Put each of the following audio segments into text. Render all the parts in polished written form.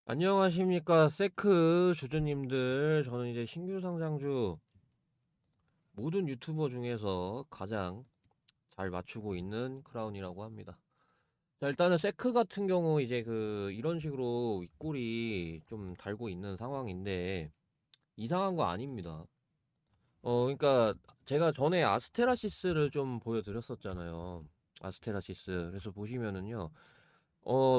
안녕하십니까 세크 주주님들. 저는 이제 신규 상장주 모든 유튜버 중에서 가장 잘 맞추고 있는 크라운이라고 합니다. 자, 일단은 세크 같은 경우 이제 이런 식으로 윗골이 좀 달고 있는 상황인데 이상한 거 아닙니다. 그러니까 제가 전에 아스테라시스를 좀 보여드렸었잖아요. 아스테라시스. 그래서 보시면은요.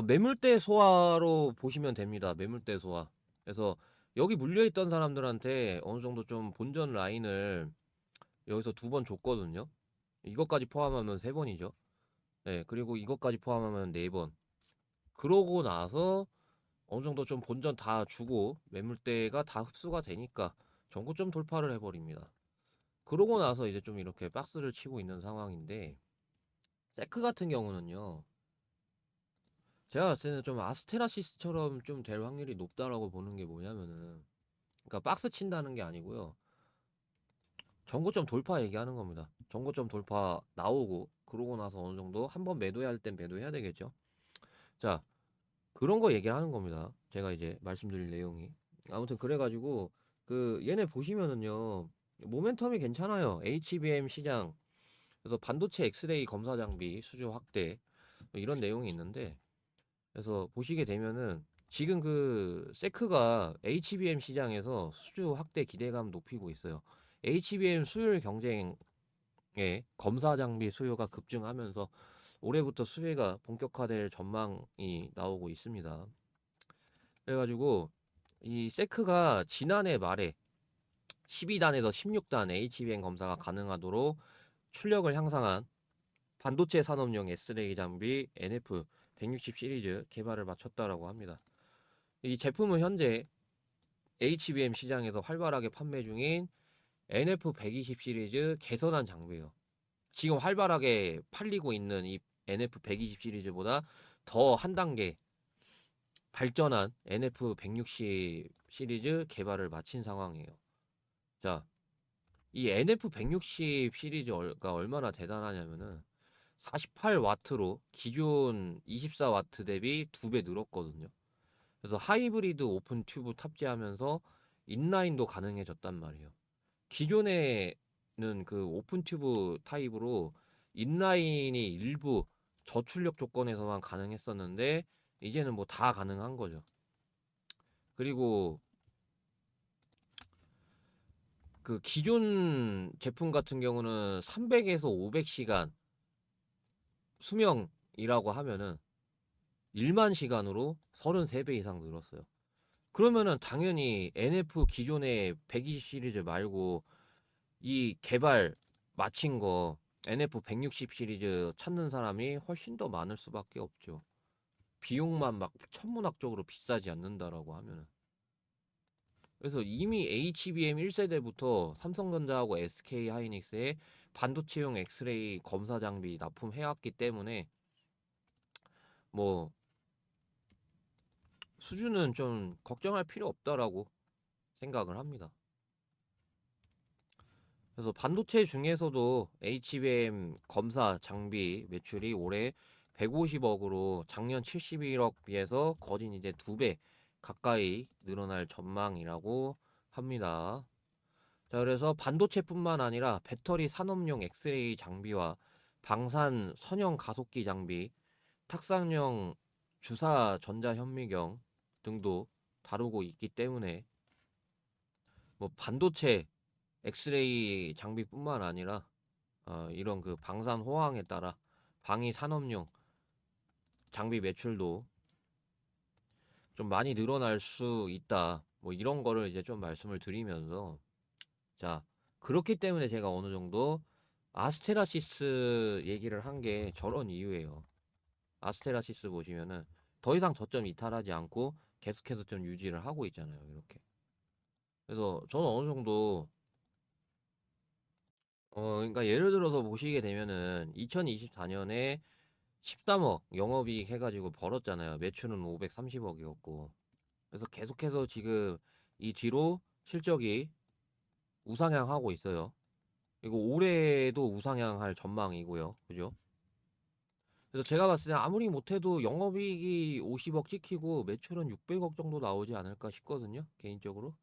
매물대 소화로 보시면 됩니다. 매물대 소화. 그래서 여기 물려있던 사람들한테 어느 정도 좀 본전 라인을 여기서 두 번 줬거든요. 이것까지 포함하면 세 번이죠. 네, 그리고 이것까지 포함하면 네 번. 그러고 나서 어느 정도 좀 본전 다 주고 매물대가 다 흡수가 되니까 전고점 돌파를 해버립니다. 그러고 나서 이제 좀 이렇게 박스를 치고 있는 상황인데, 세크 같은 경우는요, 제가 봤을 때는 좀 아스테라시스처럼 좀 될 확률이 높다라고 보는 게 뭐냐면은, 그러니까 박스 친다는 게 아니고요. 전고점 돌파 얘기하는 겁니다. 전고점 돌파 나오고 그러고 나서 어느 정도 한번 매도해야 할 땐 매도해야 되겠죠. 자, 그런 거 얘기하는 겁니다. 제가 이제 말씀드릴 내용이. 아무튼 그래가지고 얘네 보시면은요. 모멘텀이 괜찮아요. HBM 시장. 그래서 반도체 엑스레이 검사 장비 수주 확대 뭐 이런 내용이 있는데, 그래서 보시게 되면은 지금 세크가 HBM 시장에서 수주 확대 기대감 높이고 있어요. HBM 수율 경쟁에 검사 장비 수요가 급증하면서 올해부터 수혜가 본격화될 전망이 나오고 있습니다. 그래가지고 이 세크가 지난해 말에 12단에서 16단 HBM 검사가 가능하도록 출력을 향상한 반도체 산업용 S레이 장비 NF160 시리즈 개발을 마쳤다라고 합니다. 이 제품은 현재 HBM 시장에서 활발하게 판매 중인 NF120 시리즈 개선한 장비예요. 지금 활발하게 팔리고 있는 이 NF120 시리즈보다 더 한 단계 발전한 NF160 시리즈 개발을 마친 상황이에요. 자, 이 NF160 시리즈가 얼마나 대단하냐면은 48와트로 기존 24와트 대비 2배 늘었거든요. 그래서 하이브리드 오픈 튜브 탑재하면서 인라인도 가능해졌단 말이에요. 기존에는 오픈 튜브 타입으로 인라인이 일부 저출력 조건에서만 가능했었는데 이제는 뭐 다 가능한 거죠. 그리고 기존 제품 같은 경우는 300에서 500시간 수명이라고 하면은 1만 시간으로 33배 이상 늘었어요. 그러면은 당연히 NF 기존의 120 시리즈 말고 이 개발 마친 거 NF160 시리즈 찾는 사람이 훨씬 더 많을 수밖에 없죠. 비용만 막 천문학적으로 비싸지 않는다라고 하면은. 그래서 이미 HBM 1세대부터 삼성전자하고 SK 하이닉스의 반도체용 엑스레이 검사 장비 납품해왔기 때문에 뭐 수준은 좀 걱정할 필요 없다라고 생각을 합니다. 그래서 반도체 중에서도 HBM 검사 장비 매출이 올해 150억으로 작년 71억 비해서 거진 이제 2배 가까이 늘어날 전망이라고 합니다. 자, 그래서 반도체뿐만 아니라 배터리 산업용 엑스레이 장비와 방산 선형 가속기 장비, 탁상형 주사 전자현미경 등도 다루고 있기 때문에 뭐 반도체 엑스레이 장비뿐만 아니라 이런 방산 호황에 따라 방위 산업용 장비 매출도 좀 많이 늘어날 수 있다. 뭐 이런 거를 이제 좀 말씀을 드리면서, 자, 그렇기 때문에 제가 어느 정도 아스테라시스 얘기를 한 게 저런 이유예요. 아스테라시스 보시면은 더 이상 저점 이탈하지 않고 계속해서 좀 유지를 하고 있잖아요. 이렇게. 그래서 저는 어느 정도 그러니까 예를 들어서 보시게 되면은 2024년에 13억 영업이익 해가지고 벌었잖아요. 매출은 530억이었고. 그래서 계속해서 지금 이 뒤로 실적이 우상향하고 있어요. 그리고 올해도 우상향할 전망이고요. 그죠? 그래서 제가 봤을 때 아무리 못해도 영업이익이 50억 찍히고 매출은 600억 정도 나오지 않을까 싶거든요, 개인적으로.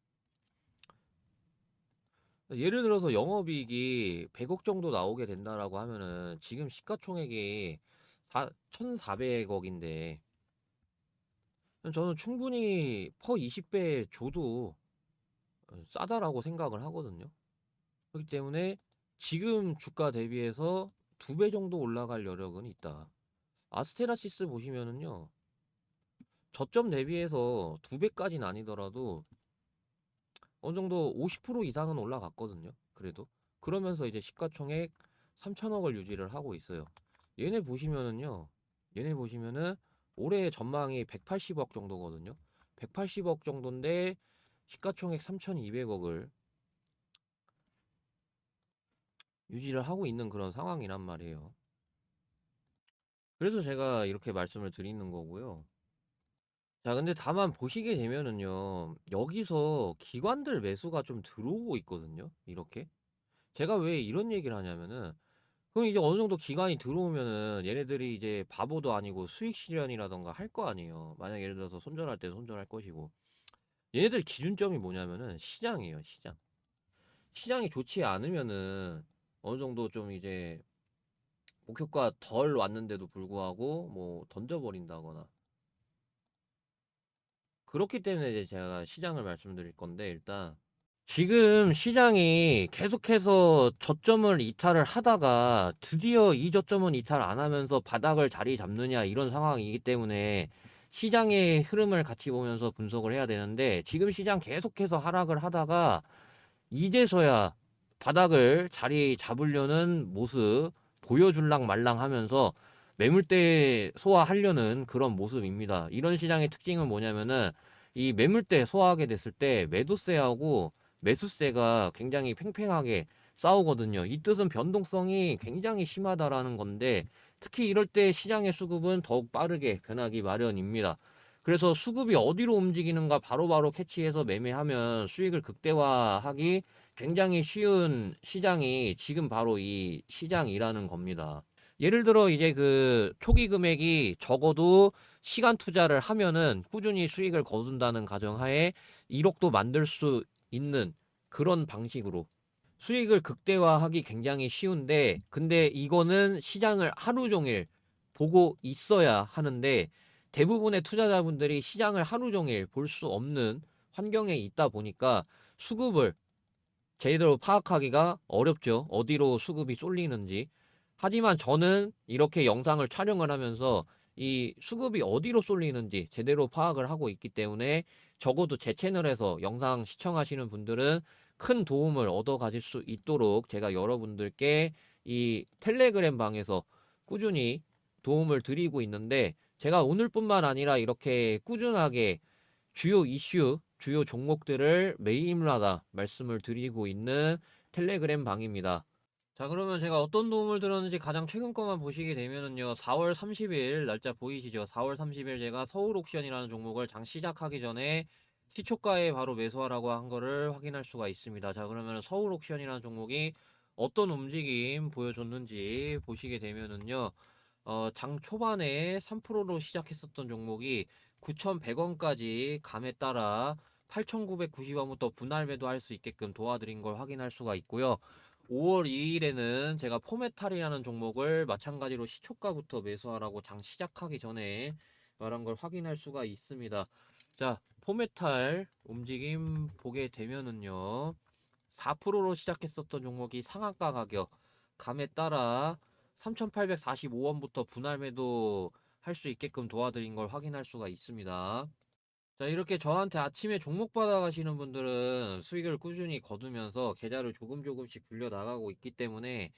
예를 들어서 영업이익이 100억 정도 나오게 된다라고 하면은 지금 시가총액이 1,400억인데 저는 충분히 퍼 20배 줘도 싸다라고 생각을 하거든요. 그렇기 때문에 지금 주가 대비해서 2배 정도 올라갈 여력은 있다. 아스테라시스 보시면은요, 저점 대비해서 2배까지는 아니더라도 어느 정도 50% 이상은 올라갔거든요. 그래도. 그러면서 이제 시가총액 3천억을 유지를 하고 있어요. 얘네 보시면은요, 얘네 보시면은 올해 전망이 180억 정도거든요. 180억 정도인데 시가총액 3,200억을 유지를 하고 있는 그런 상황이란 말이에요. 그래서 제가 이렇게 말씀을 드리는 거고요. 자, 근데 다만 보시게 되면은요, 여기서 기관들 매수가 좀 들어오고 있거든요. 이렇게. 제가 왜 이런 얘기를 하냐면은, 그럼 이제 어느 정도 기간이 들어오면은 얘네들이 이제 바보도 아니고 수익 실현이라던가 할 거 아니에요. 만약 예를 들어서 손절할 때 손절할 것이고. 얘네들 기준점이 뭐냐면은 시장이에요, 시장. 시장이 좋지 않으면은 어느 정도 좀 이제 목표가 덜 왔는데도 불구하고 뭐 던져버린다거나. 그렇기 때문에 이제 제가 시장을 말씀드릴 건데, 일단 지금 시장이 계속해서 저점을 이탈을 하다가 드디어 이 저점은 이탈 안 하면서 바닥을 자리 잡느냐 이런 상황이기 때문에 시장의 흐름을 같이 보면서 분석을 해야 되는데, 지금 시장 계속해서 하락을 하다가 이제서야 바닥을 자리 잡으려는 모습 보여줄랑 말랑 하면서 매물대 소화하려는 그런 모습입니다. 이런 시장의 특징은 뭐냐면은 이 매물대 소화하게 됐을 때 매도세하고 매수세가 굉장히 팽팽하게 싸우거든요. 이 뜻은 변동성이 굉장히 심하다라는 건데, 특히 이럴 때 시장의 수급은 더욱 빠르게 변하기 마련입니다. 그래서 수급이 어디로 움직이는가 바로바로 캐치해서 매매하면 수익을 극대화하기 굉장히 쉬운 시장이 지금 바로 이 시장이라는 겁니다. 예를 들어 이제 그 초기 금액이 적어도 시간 투자를 하면은 꾸준히 수익을 거둔다는 가정하에 1억도 만들 수 있는 그런 방식으로 수익을 극대화하기 굉장히 쉬운데, 근데 이거는 시장을 하루 종일 보고 있어야 하는데, 대부분의 투자자분들이 시장을 하루 종일 볼 수 없는 환경에 있다 보니까 수급을 제대로 파악하기가 어렵죠. 어디로 수급이 쏠리는지. 하지만 저는 이렇게 영상을 촬영을 하면서 이 수급이 어디로 쏠리는지 제대로 파악을 하고 있기 때문에 적어도 제 채널에서 영상 시청하시는 분들은 큰 도움을 얻어 가실 수 있도록 제가 여러분들께 이 텔레그램 방에서 꾸준히 도움을 드리고 있는데, 제가 오늘뿐만 아니라 이렇게 꾸준하게 주요 이슈, 주요 종목들을 매일마다 말씀을 드리고 있는 텔레그램 방입니다. 자, 그러면 제가 어떤 도움을 드렸는지 가장 최근 거만 보시게 되면은요, 4월 30일 날짜 보이시죠? 4월 30일 제가 서울 옥션이라는 종목을 장 시작하기 전에 시초가에 바로 매수하라고 한 거를 확인할 수가 있습니다. 자, 그러면 서울 옥션이라는 종목이 어떤 움직임 보여줬는지 보시게 되면은요, 장 초반에 3%로 시작했었던 종목이 9,100원까지 감에 따라 8,990원부터 분할 매도할 수 있게끔 도와드린 걸 확인할 수가 있고요. 5월 2일에는 제가 포메탈이라는 종목을 마찬가지로 시초가부터 매수하라고 장 시작하기 전에 말한 걸 확인할 수가 있습니다. 자, 포메탈 움직임 보게 되면은요, 4%로 시작했었던 종목이 상한가 가격 감에 따라 3,845원부터 분할 매도 할 수 있게끔 도와드린 걸 확인할 수가 있습니다. 자, 이렇게 저한테 아침에 종목 받아가시는 분들은 수익을 꾸준히 거두면서 계좌를 조금씩 굴려 나가고 있기 때문에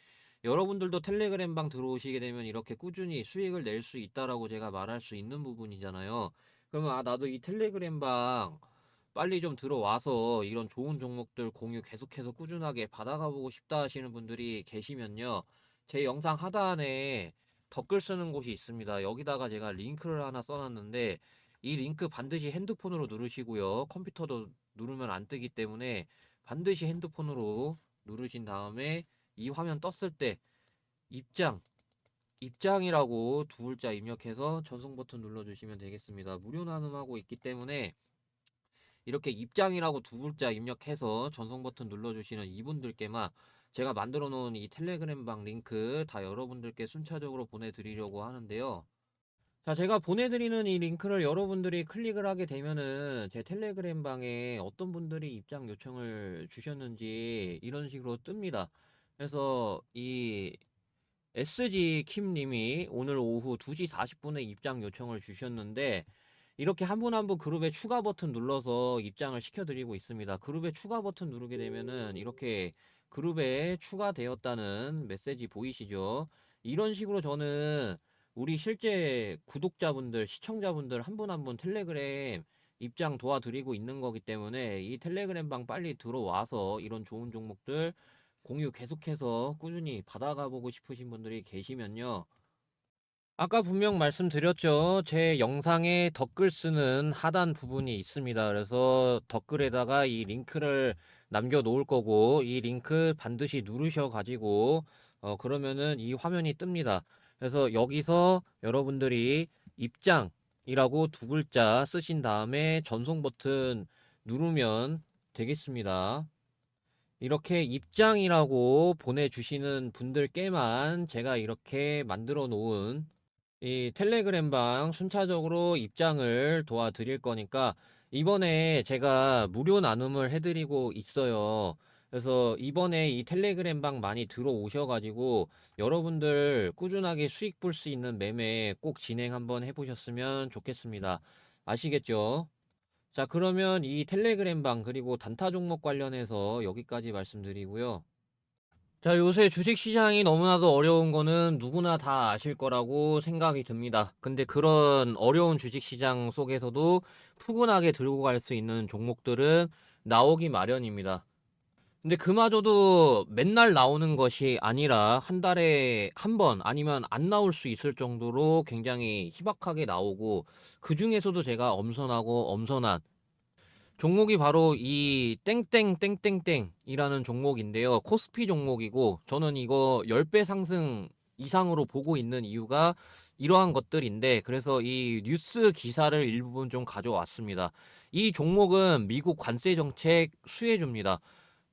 여러분들도 텔레그램 방 들어오시게 되면 이렇게 꾸준히 수익을 낼 수 있다라고 제가 말할 수 있는 부분이잖아요. 그러면 아, 나도 이 텔레그램 방 빨리 좀 들어와서 이런 좋은 종목들 공유 계속해서 꾸준하게 받아가 보고 싶다 하시는 분들이 계시면요, 제 영상 하단에 댓글 쓰는 곳이 있습니다. 여기다가 제가 링크를 하나 써놨는데, 이 링크 반드시 핸드폰으로 누르시고요. 컴퓨터도 누르면 안 뜨기 때문에 반드시 핸드폰으로 누르신 다음에 이 화면 떴을 때 입장 입장이라고 두 글자 입력해서 전송 버튼 눌러주시면 되겠습니다. 무료 나눔하고 있기 때문에 이렇게 입장이라고 두 글자 입력해서 전송 버튼 눌러주시는 이분들께만 제가 만들어 놓은 이 텔레그램 방 링크 다 여러분들께 순차적으로 보내드리려고 하는데요. 자, 제가 보내드리는 이 링크를 여러분들이 클릭을 하게 되면은 제 텔레그램 방에 어떤 분들이 입장 요청을 주셨는지 이런 식으로 뜹니다. 그래서 이 SG 킴님이 오늘 오후 2시 40분에 입장 요청을 주셨는데 이렇게 한 분 한 분 그룹에 추가 버튼 눌러서 입장을 시켜드리고 있습니다. 그룹에 추가 버튼 누르게 되면은 이렇게 그룹에 추가되었다는 메시지 보이시죠? 이런 식으로 저는 우리 실제 구독자분들, 시청자분들 한 분 한 분 텔레그램 입장 도와드리고 있는 거기 때문에 이 텔레그램 방 빨리 들어와서 이런 좋은 종목들 공유 계속해서 꾸준히 받아가 보고 싶으신 분들이 계시면요. 아까 분명 말씀드렸죠. 제 영상에 댓글 쓰는 하단 부분이 있습니다. 그래서 댓글에다가 이 링크를 남겨 놓을 거고, 이 링크 반드시 누르셔 가지고, 그러면은 이 화면이 뜹니다. 그래서 여기서 여러분들이 입장이라고 두 글자 쓰신 다음에 전송 버튼 누르면 되겠습니다. 이렇게 입장이라고 보내주시는 분들께만 제가 이렇게 만들어 놓은 이 텔레그램 방 순차적으로 입장을 도와드릴 거니까 이번에 제가 무료 나눔을 해드리고 있어요. 그래서 이번에 이 텔레그램 방 많이 들어오셔가지고 여러분들 꾸준하게 수익 볼 수 있는 매매 꼭 진행 한번 해보셨으면 좋겠습니다. 아시겠죠? 자, 그러면 이 텔레그램 방 그리고 단타 종목 관련해서 여기까지 말씀드리고요. 자, 요새 주식시장이 너무나도 어려운 거는 누구나 다 아실 거라고 생각이 듭니다. 근데 그런 어려운 주식시장 속에서도 푸근하게 들고 갈 수 있는 종목들은 나오기 마련입니다. 근데 그마저도 맨날 나오는 것이 아니라 한 달에 한 번 아니면 안 나올 수 있을 정도로 굉장히 희박하게 나오고 그 중에서도 제가 엄선하고 엄선한 종목이 바로 이 땡땡땡땡땡이라는 종목인데요. 코스피 종목이고 저는 이거 10배 상승 이상으로 보고 있는 이유가 이러한 것들인데 그래서 이 뉴스 기사를 일부분 좀 가져왔습니다. 이 종목은 미국 관세 정책 수혜주입니다.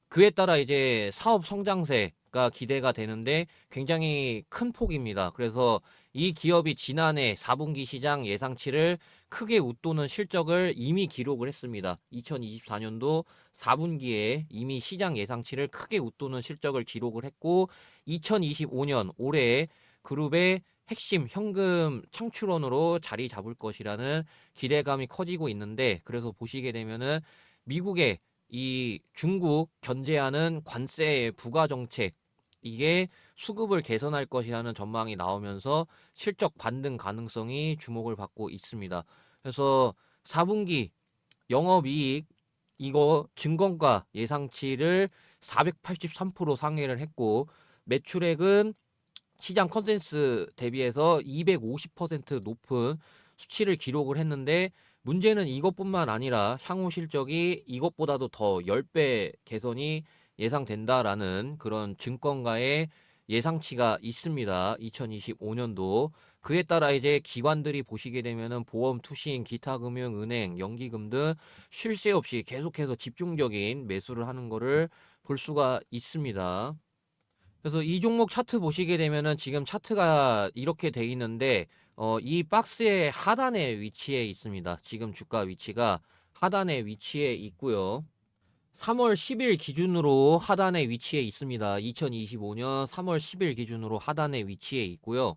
그에 따라 이제 사업 성장세가 기대가 되는데 굉장히 큰 폭입니다. 그래서 이 기업이 지난해 4분기 시장 예상치를 크게 웃도는 실적을 이미 기록을 했습니다. 2024년도 4분기에 이미 시장 예상치를 크게 웃도는 실적을 기록을 했고 2025년 올해 그룹의 핵심 현금 창출원으로 자리 잡을 것이라는 기대감이 커지고 있는데 그래서 보시게 되면은 미국의 이 중국 견제하는 관세 부과 정책 이게 수급을 개선할 것이라는 전망이 나오면서 실적 반등 가능성이 주목을 받고 있습니다. 그래서 4분기 영업이익 이거 증권가 예상치를 483% 상회를 했고 매출액은 시장 컨센스 대비해서 250% 높은 수치를 기록을 했는데 문제는 이것뿐만 아니라 향후 실적이 이것보다도 더 10배 개선이 예상된다라는 그런 증권가의 예상치가 있습니다. 2025년도. 그에 따라 이제 기관들이 보시게 되면은 보험, 투신, 기타 금융, 은행, 연기금 등 쉴 새 없이 계속해서 집중적인 매수를 하는 거를 볼 수가 있습니다. 그래서 이 종목 차트 보시게 되면은 지금 차트가 이렇게 돼 있는데 이 박스의 하단에 위치해 있습니다. 지금 주가 위치가 하단에 위치해 있고요. 3월 10일 기준으로 하단에 위치해 있습니다. 2025년 3월 10일 기준으로 하단에 위치해 있고요.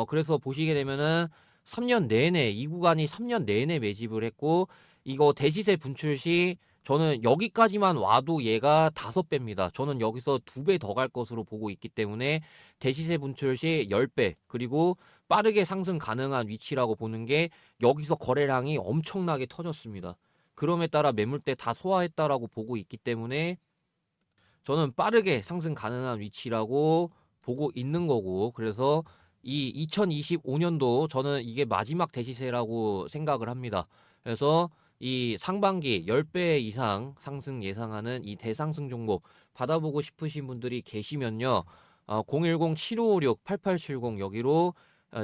그래서 보시게 되면은 3년 내내 이 구간이 3년 내내 매집을 했고 이거 대시세 분출 시 저는 여기까지만 와도 얘가 5배입니다. 저는 여기서 2배 더 갈 것으로 보고 있기 때문에 대시세 분출 시 10배 그리고 빠르게 상승 가능한 위치라고 보는 게 여기서 거래량이 엄청나게 터졌습니다. 그럼에 따라 매물대 다 소화했다라고 보고 있기 때문에 저는 빠르게 상승 가능한 위치라고 보고 있는 거고 그래서 이 2025년도 저는 이게 마지막 대시세라고 생각을 합니다. 그래서 이 상반기 10배 이상 상승 예상하는 이 대상승 종목 받아보고 싶으신 분들이 계시면요. 010-7556-8870 여기로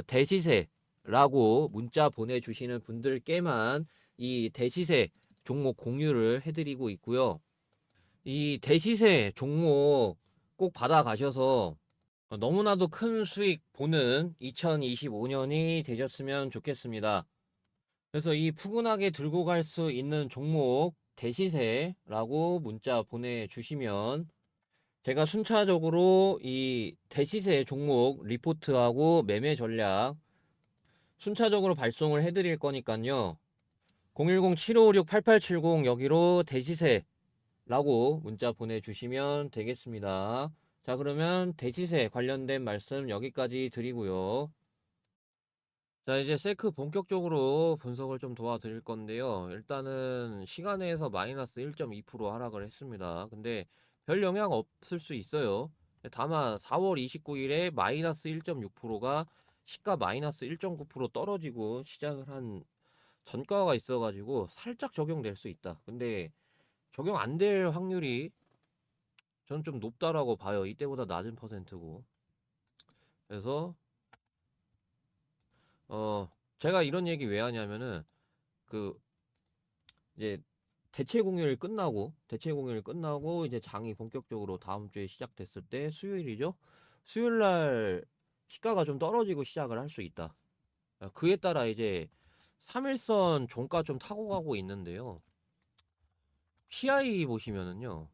대시세라고 문자 보내주시는 분들께만 이 대시세 종목 공유를 해드리고 있고요. 이 대시세 종목 꼭 받아가셔서 너무나도 큰 수익 보는 2025년이 되셨으면 좋겠습니다. 그래서 이 푸근하게 들고 갈 수 있는 종목 대시세라고 문자 보내주시면 제가 순차적으로 이 대시세 종목 리포트하고 매매 전략 순차적으로 발송을 해드릴 거니까요. 010-7556-8870 여기로 대시세라고 문자 보내주시면 되겠습니다. 자, 그러면 대시세 관련된 말씀 여기까지 드리고요. 자, 이제 세크 본격적으로 분석을 좀 도와드릴 건데요. 일단은 시간에서 마이너스 1.2% 하락을 했습니다. 근데 별 영향 없을 수 있어요. 다만 4월 29일에 마이너스 1.6%가 시가 마이너스 1.9% 떨어지고 시작을 한 전가가 있어가지고 살짝 적용될 수 있다. 근데 적용 안 될 확률이 저는 좀 높다라고 봐요. 이때보다 낮은 퍼센트고. 그래서 어 제가 이런 얘기 왜 하냐면은 그 이제 대체 공휴일 끝나고 이제 장이 본격적으로 다음 주에 시작됐을 때 수요일이죠. 수요일 날 시가가 좀 떨어지고 시작을 할 수 있다. 그에 따라 이제 3일선 종가 좀 타고 가고 있는데요. PI 보시면은요.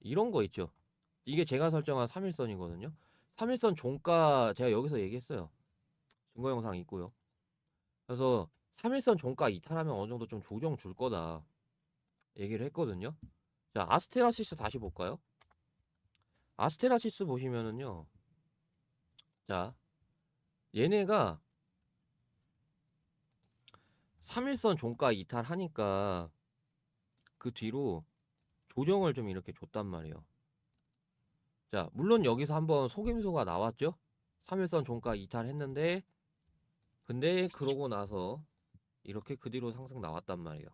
이런 거 있죠. 이게 제가 설정한 3일선이거든요. 3일선 종가 제가 여기서 얘기했어요. 증거 영상 있고요. 그래서 3일선 종가 이탈하면 어느 정도 좀 조정 줄 거다 얘기를 했거든요. 자, 아스테라시스 다시 볼까요? 아스테라시스 보시면은요. 자, 얘네가 3일선 종가 이탈하니까 그 뒤로 조정을 좀 이렇게 줬단 말이에요. 자, 물론 여기서 한번 속임수가 나왔죠? 3일선 종가 이탈했는데 근데 그러고 나서 이렇게 그 뒤로 상승 나왔단 말이에요.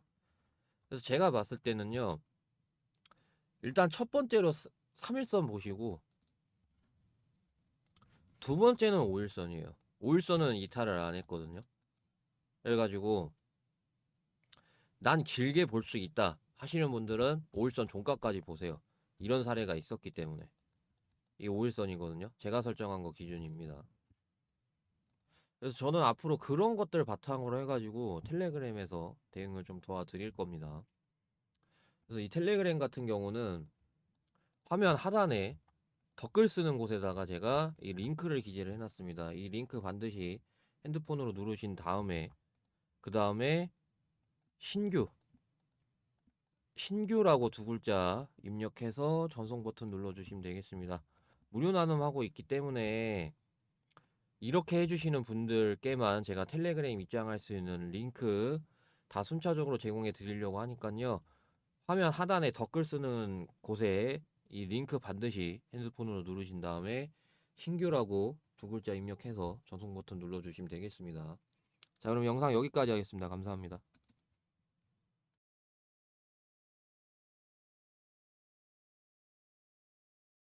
그래서 제가 봤을 때는요. 일단 첫 번째로 3일선 보시고 두 번째는 5일선이에요. 5일선은 이탈을 안 했거든요. 그래가지고 난 길게 볼 수 있다 하시는 분들은 5일선 종가까지 보세요. 이런 사례가 있었기 때문에. 이게 5일선이거든요. 제가 설정한 거 기준입니다. 그래서 저는 앞으로 그런 것들 바탕으로 해가지고 텔레그램에서 대응을 좀 도와드릴 겁니다. 그래서 이 텔레그램 같은 경우는 화면 하단에 댓글 쓰는 곳에다가 제가 이 링크를 기재를 해놨습니다. 이 링크 반드시 핸드폰으로 누르신 다음에 그 다음에 신규라고 두 글자 입력해서 전송 버튼 눌러주시면 되겠습니다. 무료 나눔하고 있기 때문에 이렇게 해주시는 분들께만 제가 텔레그램 입장할 수 있는 링크 다 순차적으로 제공해 드리려고 하니까요. 화면 하단에 댓글 쓰는 곳에 이 링크 반드시 핸드폰으로 누르신 다음에 신규라고 두 글자 입력해서 전송 버튼 눌러주시면 되겠습니다. 자, 그럼 영상 여기까지 하겠습니다. 감사합니다.